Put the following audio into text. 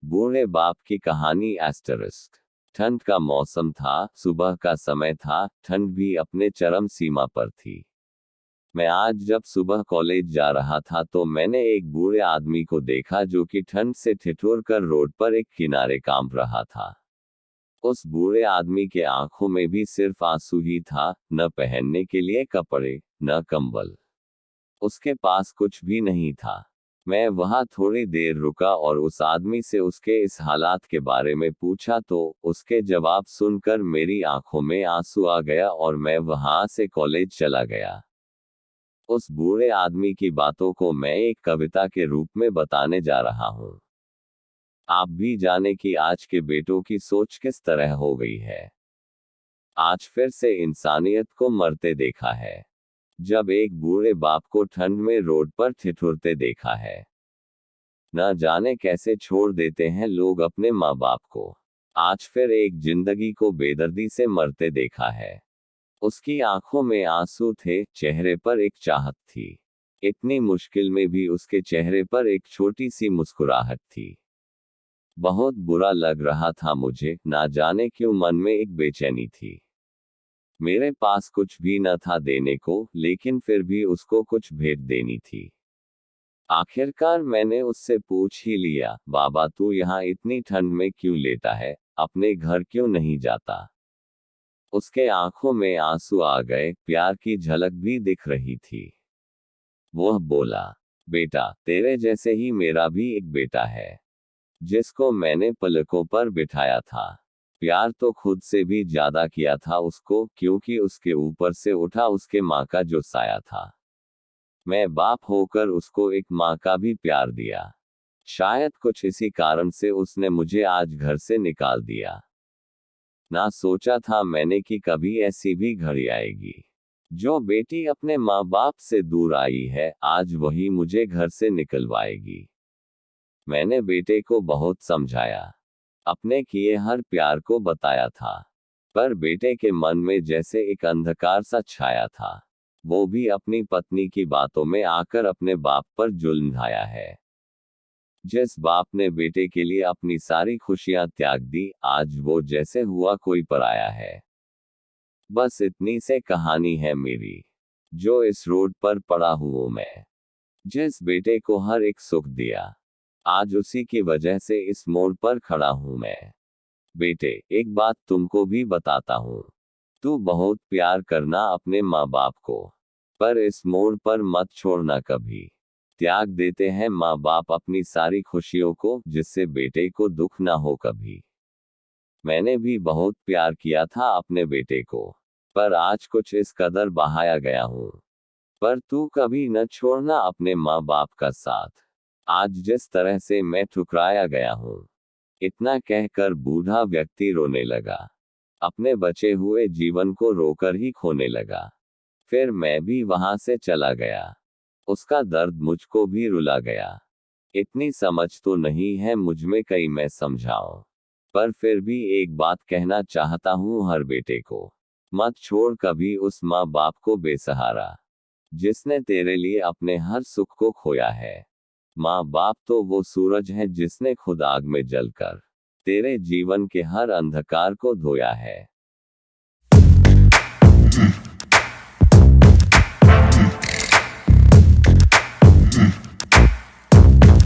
बूढ़े बाप की कहानी *। ठंड का मौसम था, सुबह का समय था, ठंड भी अपने चरम सीमा पर थी। मैं आज जब सुबह कॉलेज जा रहा था तो मैंने एक बूढ़े आदमी को देखा जो कि ठंड से ठिठुर कर रोड पर एक किनारे कांप रहा था। उस बूढ़े आदमी के आंखों में भी सिर्फ आंसू ही था, न पहनने के लिए कपड़े, न कंबल। उसके पास कुछ भी नहीं था। मैं वहां थोड़ी देर रुका और उस आदमी से उसके इस हालात के बारे में पूछा तो उसके जवाब सुनकर मेरी आंखों में आंसू आ गया और मैं वहां से कॉलेज चला गया। उस बूढ़े आदमी की बातों को मैं एक कविता के रूप में बताने जा रहा हूं। आप भी जाने कि आज के बेटों की सोच किस तरह हो गई है। आज फिर से इंसानियत को मरते देखा है। जब एक बूढ़े बाप को ठंड में रोड पर ठिठुरते देखा है। न जाने कैसे छोड़ देते हैं लोग अपने माँ बाप को। आज फिर एक जिंदगी को बेदर्दी से मरते देखा है। उसकी आंखों में आंसू थे, चेहरे पर एक चाहत थी। इतनी मुश्किल में भी उसके चेहरे पर एक छोटी सी मुस्कुराहट थी। बहुत बुरा लग रहा था मुझे, ना जाने क्यों मन में एक बेचैनी थी। मेरे पास कुछ भी न था देने को, लेकिन फिर भी उसको कुछ भेंट देनी थी। आखिरकार मैंने उससे पूछ ही लिया, बाबा तू यहाँ इतनी ठंड में क्यों लेटा है, अपने घर क्यों नहीं जाता। उसके आंखों में आंसू आ गए, प्यार की झलक भी दिख रही थी। वह बोला, बेटा तेरे जैसे ही मेरा भी एक बेटा है, जिसको मैंने पलकों पर बिठाया था। प्यार तो खुद से भी ज्यादा किया था उसको, क्योंकि उसके ऊपर से उठा उसके माँ का जो साया था। मैं बाप होकर उसको एक माँ का भी प्यार दिया। शायद कुछ इसी कारण से उसने मुझे आज घर से निकाल दिया। ना सोचा था मैंने कि कभी ऐसी भी घड़ी आएगी। जो बेटी अपने माँ बाप से दूर आई है, आज वही मुझे घर से निकलवाएगी। मैंने बेटे को बहुत समझाया, अपने किए हर प्यार को बताया था, पर बेटे के मन में जैसे एक अंधकार सा छाया था। वो भी अपनी पत्नी की बातों में आकर अपने बाप पर जुल्म ढाया है। जिस बाप ने बेटे के लिए अपनी सारी खुशियां त्याग दी, आज वो जैसे हुआ कोई पराया है। बस इतनी से कहानी है मेरी, जो इस रोड पर पड़ा हूँ मैं। जिस बेटे को हर एक सुख दिया, आज उसी की वजह से इस मोड़ पर खड़ा हूँ मैं। बेटे एक बात तुमको भी बताता हूँ, तू बहुत प्यार करना अपने माँ बाप को, पर इस मोड़ पर मत छोड़ना कभी। त्याग देते हैं माँ बाप अपनी सारी खुशियों को, जिससे बेटे को दुख ना हो कभी। मैंने भी बहुत प्यार किया था अपने बेटे को, पर आज कुछ इस कदर बहाया गया हूँ। पर तू कभी न छोड़ना अपने माँ बाप का साथ, आज जिस तरह से मैं ठुकराया गया हूँ। इतना कहकर बूढ़ा व्यक्ति रोने लगा। अपने बचे हुए जीवन को रोकर ही खोने लगा। फिर मैं भी वहां से चला गया। उसका दर्द मुझको भी रुला गया। इतनी समझ तो नहीं है मुझ में कहीं मैं समझाऊं, पर फिर भी एक बात कहना चाहता हूँ हर बेटे को, मत छोड़ कभी उस माँ बाप को बेसहारा, जिसने तेरे लिए अपने हर सुख को खोया है। माँ बाप तो वो सूरज है जिसने खुद आग में जलकर तेरे जीवन के हर अंधकार को धोया है।